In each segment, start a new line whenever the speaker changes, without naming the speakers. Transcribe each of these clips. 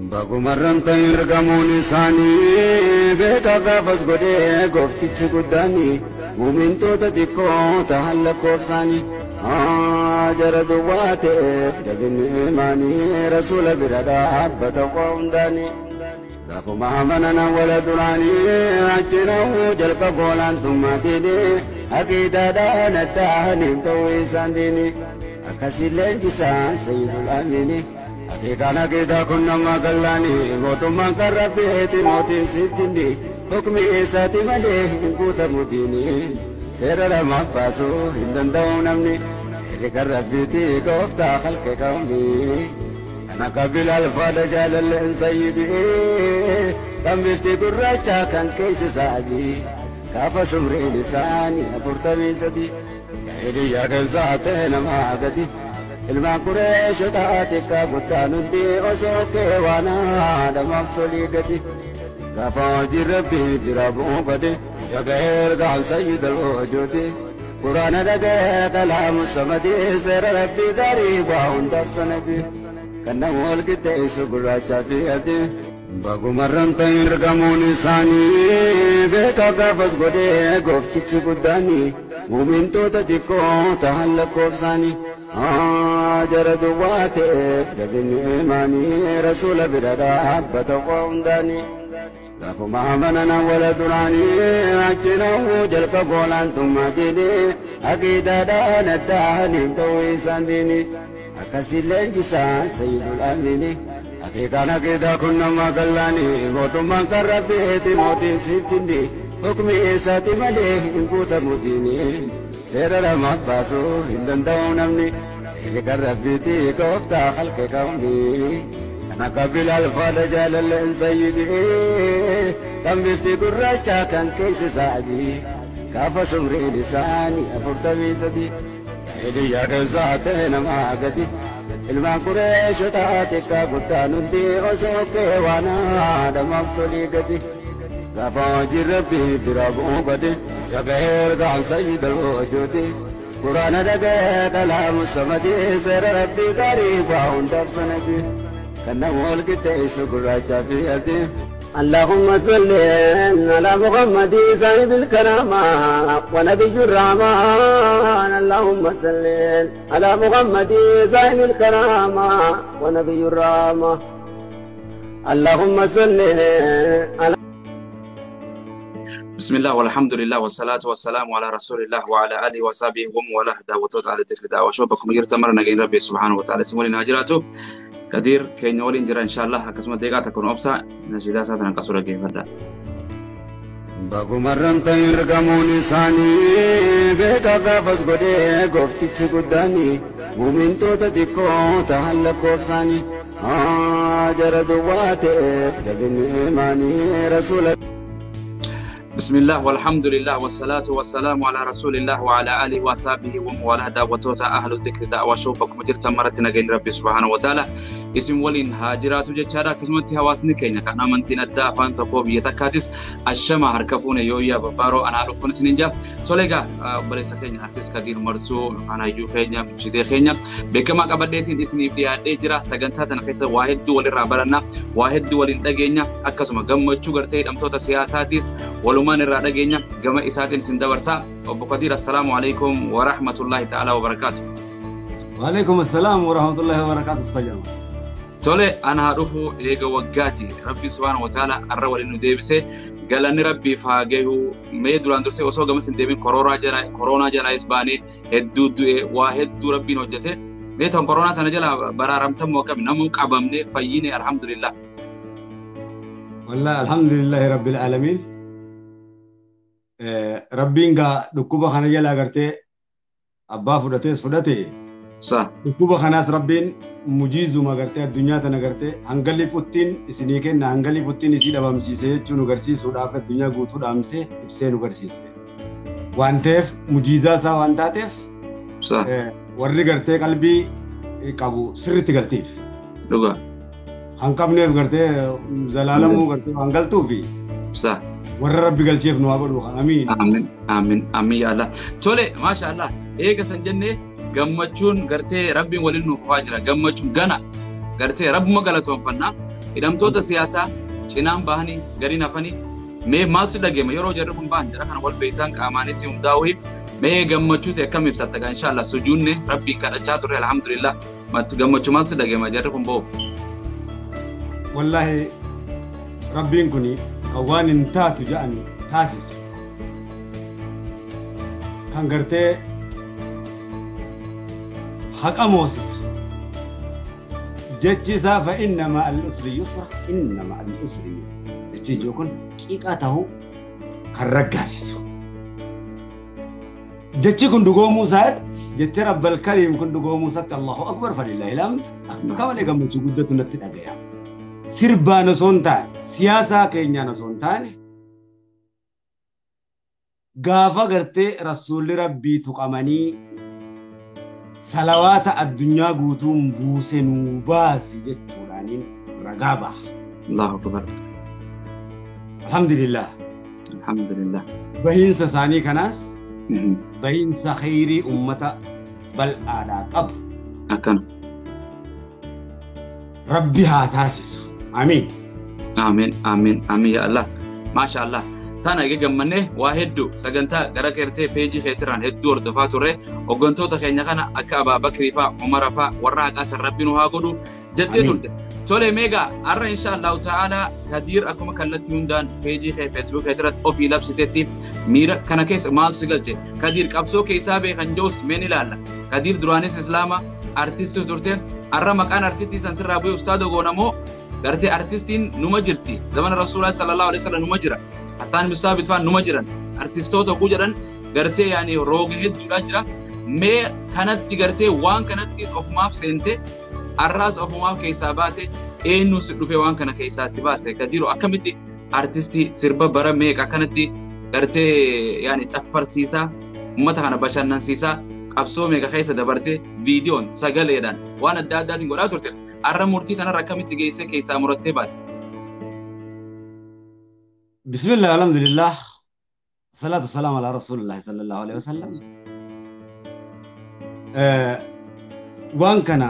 Bagumarran ta'irgamuun isaanii beekaa gaafas godhee gooftichi guddaanii muumintoota xiqqoo ta'an lakkoofsaanii jara duwwaa ta'eef jabinni imaanii rasuula bira dhaabbata waa hundaanii gaafuma amanan wala duraanii achinahu jalqaba olaantummaatiin aqiidaadhaan addaaniif ta'uu isaan diini akkasillee injisaan sayyidul amiini Akikana kita kunna magalani motumman karabbeeti mootiin sittini hukmi isaati malee hin guutamutini seera lamaaf baasuu hin danda'u namni seerri karabbeeti gooftaa halke qawmi kana kabila alfaada jaalalleen sayyidi kan bifti gurraacha kan keessa isaati gaafa shumriin isaanii 43 hidiyyaa keessaa ta'e namaa gadi ilmaan Qureeshotaatiif guddaanutti osoo keewaana dhamaaftolii gadi gaafa hojii rabbii bira bu'uu gadi isa ga'ee ergaan sayyidal wujuudi quraana dhaga'ee kalaamu samadii seera rabbii gaarii waa hundaaf sanadi kan nama wal qixxeessu gurraachaa fi adii bagumarran ta'irgamuun isaanii beekaa gaafas godhee gooftichi guddaanii muumintoota xiqqoo ta'an lakkoofsaanii jara duwwaa ta'eef jabinni imaanii rasuula bira dhaabbata waa hundaanii gaafuma amanan wala duraanii achinahu jalqaba olaantummaatiin aqiidaadhaan addaaniif ta'uu isaan diini akkasillee injisaan sayyidul amiini Akikana kita kunna magalani mootumman karabbeeti mootiin sittini hukmi isaati malee hin guutamutini seera lamaaf baasuu hin danda'u namni seerri karabbeeti gooftaa halke qawmi kana kabila alfaada jaalalleen sayyidi kan bifti gurraacha kan keessa isaati gaafa shumriin isaanii 43 hidiyyaa keessaa ta'e namaa gadi ilmaan Qureeshotaatiif guddaanutti osoo keewaana dhamaaftolii gadi gaafa hojii rabbii bira bu'uu gadi isa ga'ee ergaan sayyidal wujuudi quraana dhaga'ee kalaamu samadii seera rabbii gaarii waa hundaaf sanadi kan nama wal qixxeessu gurraachaa fi adii اللهم صل على محمد صاحب الكرامة ونبي الرحمن اللهم صل على محمد صاحب الكرامة ونبي الرحمة اللهم صل على
بسم الله والحمد لله والصلاة والسلام على رسول الله وعلى آله وصحبه ومن والاه دعوته على الذكر دعوة شوفكم يرتمرنا جين ربي سبحانه وتعالى سمولنا هجراته كثير كي نولين جرا إن شاء الله كسمة دقيقة تكون أبصى نشيدا ساتنا كسورة كيف هذا
bagumarran ta'irgamuun isaanii beekaa gaafas godhee gooftichi guddaanii muumintoota xiqqoo ta'an lakkoofsaanii jara duwwaa ta'eef jabinni imaanii rasuula
بسم الله والحمد لله والصلاة والسلام على رسول الله وعلى آله وصحبه ومن والاه دعوته أهل الذكر دعوة شوفكم يرتمرنا جين ربي سبحانه وتعالى اسم ولين هاجرات جچارا قسمتي حواسني كينا كان امنتين الدافان تقوب يتكاتس الشما هركفون يويا ببارو انا عرفون سنينجا سوليغا بريسا كينا ارتس كدير مرسو انا يو خينا مشيدي خينا بكما قبديتين اسني بيا دجرا سغنتاتن خيس واحد دول رابرنا واحد دول دغينا اكسما غمچو غرتي دمتوتا سياساتيس ولمان را دغينا غما اساتين سندبرسا ابو قدير السلام عليكم ورحمه الله تعالى وبركاته
وعليكم السلام ورحمه الله وبركاته استجابه
tole ana harufu eega waggaati rabbi subhanahu wa ta'ala arra walinu deebise galanni rabbi faagehu mee duraan dursee osoo gamas hin deemin corona jala isbaani hedduu du'e waa hedduu rabbiin hojjete mee tan corona tana jala baraaramtamoo kam namu qabamne fayyine alhamdulillah
wallahi alhamdulillah rabbil alamin rabbiin ga dhukkuba kana jala agartee abbaa fudhate
sa
dhukkuba kanaas rabbiin mujiizu magartee addunyaa tana gartee hangalli puttiin isinii kenna hangalli puttiin isii dhabamsiisee jechuun agarsiisuudhaaf addunyaa guutuu dhaamsee ibsee nu agarsiise waan ta'eef mujiizaa isaa waan taateef warri gartee qalbii qabu sirriitti galtiif
dhuga
hanqabneef gartee zalaalamuu gartee hangaltuu fi warra rabbi galcheef nu haa godhu amiin
amiin yaa Allah tole maasha Allah eega san jennee gammachuun gartee rabbiin waliin nuuf waa jira gammachuun gana gartee rabbuma galatoonfanna hidhamtoota siyaasaa cinaan bahanii gariin hafanii mee maaltu dhagema yeroo jarri kun ba'an jara kana wal beektaan qaamaanis hundaa'uu mee gammachuu ta'e akkam ibsatta kan inshallah sujuunne rabbiin kadhachaa turre alhamdulillah gammachuu maaltu dhagema jarri kun ba'uuf.
Wallahi rabbiin kuni kan waan hin taatu jedhani taasisu kan gartee haqa moosisu jechi isaa fa inna ma'al usri yusra inna ma'al usri yusra jechi ijoo kun qiiqaa ta'uu kan raggaasisu jechi kun dhugoomuu isaatti jechi rabbal kariim kun dhugoomuu isaatti Allahu akbar falillahi alhamd akka malee gammachuu guddatu natti dhaga'ama. Sirbaan osoo hin taane siyaasaa keenyaan osoo hin taane gaafa gartee rasuulli rabbii tuqamanii salawaata addunyaa guutuun buuse nuu baasi jechuudhaaniin ragaa baha.
Allahu akbar.
Alhamdulillah.
Alhamdulillah.
Bahiinsa isaanii kanaas bahiinsa khayrii ummata bal'aadhaa qabu.
Akkana.
Rabbi haa taasisu. Amiin.
Amiin. Amiin. Amiin ya Allah. Masha Allah. Tana egaa gammannee waa hedduu sagantaa gara keertee peejii keetiraan hedduu hordofaa turre hooggantoota keenya kana akka Abaabakrii faa Umara faa warra haqaa rabbi nu haa godhu jettee turte. Tole meegaa har'a inshallah ta'ala Kadir akkuma kallattii hundaan peejii kee Facebook keetirratti ofii labsiteetti miira kana keessa maaltu si galche Kadir qabsoo keessaa beekan joos meen ilaalla Kadir duraanis islaama artistii turte har'a maqaan artistii san sirraa bu'ee ustaada goonamoo gartee artistiin numa jirti zamana Rasuulaa sallallahu alaihi wasallam numa jira. Hataan misaabit faan numa jiran artistoota ku jedhan gartee yaani rooga hedduudha jira mee kanatti gartee waan kanattis ofumaaf seente arraas ofumaaf keessaa baate eenyu si dhufe waan kana keessaa si baase Kadiru akkamitti artistii sirba bara meeqa kanatti gartee yaani caffarsiisaa ummata kana bashannansiisaa qabsoo meeqa keessa dabarte viidiyoon sagaleedhaan waan adda addaatiin godhaa turte arra murtii tanarra akkamitti geessee keessaa murattee baate.
بسم الله الحمد لله الصلاة والسلام على رسول الله صلى الله عليه وسلم وان كان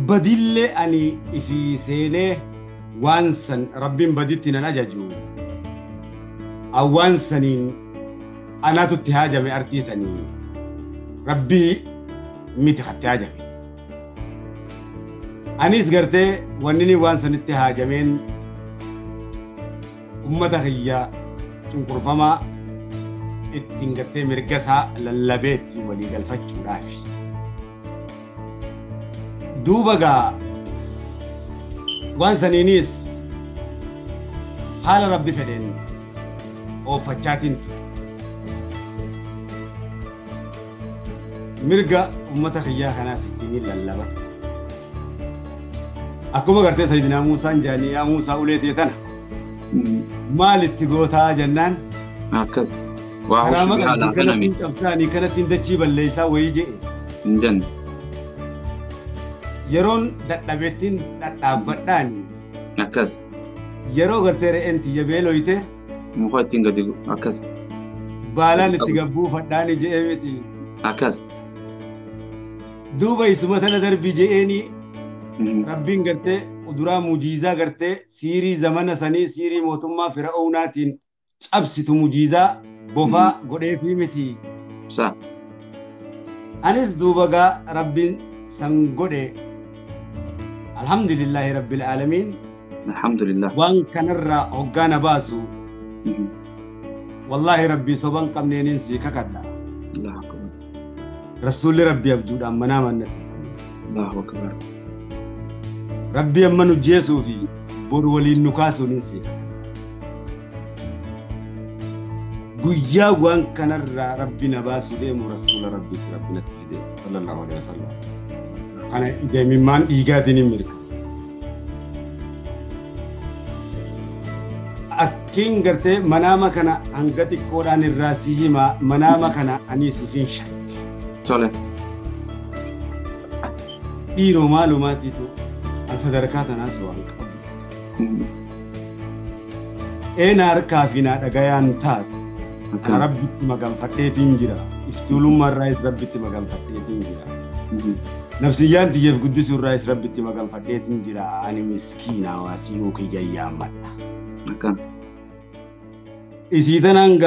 بدل أني في سنة وانسن ربين بديتنا نججو أو وانسنين أنا تتهاجم من أرتيسني ربي متختهاجم أنيس قرتي وانني وانسن اتهاجمين ummata kiyya cunqurfamaa ittiin gartee mirga isaa lallabeetti walii galfachuudhaaf duuba gaa waan saniinis haala rabbi fedheen ooffachaatiin mirga ummata kiyyaa kanaas ittiin lallabatu akkuma gartee Sayyidinaa Muusaan jaanii yaa Muusaa uleetee tana maalitti gootaa jennaan
akkas waa hushi haala kanami
cabsaanii kanatti dachii balleessaa wayii jedhe
hin jenne
yeroon dadhabettiin dhadhaabbadhaani
akkas
yeroo gartee re'een tiyya beeloyte
muka ittiin gadi akkas
baalaan itti gabbuufadhaani jedhee miti
akkas
duuba isuma tana darbii jedheeni rabbiin gartee uduraa mujiizaa gartee siirii zamana sanii siirii mootummaa Fir'aawnaatiin cabsitu mujiizaa bofaa godheefii miti. Anis duuba gaa rabbiin san godhe alhamdulillahi rabbil aalamiin.
Alhamdulillah.
Waan kanarraa hoggaana baasu wallahi rabbii soban qabneeniin sii kakadha. Rasuulli rabbii abjuudhaan manaa mannatti.
Allahu akbar.
Rabbi amma nu jeesuu fi boru waliin nu kaasuun si guyyaa waan kanarraa rabbi na baasuu deemu rasuula rabbiitti rabbi natti fide sallallahu alaihi wasallam kana deemimmaan dhiigaatiin hin mirga akkiin gartee manaama kana hanga xiqqoodhaan irraa si himaa manaama kana ani siifin shakke
tole
dhiiroo maalumaatiitu sadarkaa tanaas waan qabu eenaa harkaa fi naa dhagayaan taatu rabbitti maganfadheetiin jira iftuulummaa irraas rabbitti maganfadheetiin jira nafsiyyaan tiyyeef guddisuu irraa is rabbitti maganfadheetiin jira ani miskiina hawaasii yookiin gayyaa madda. Isii tanaan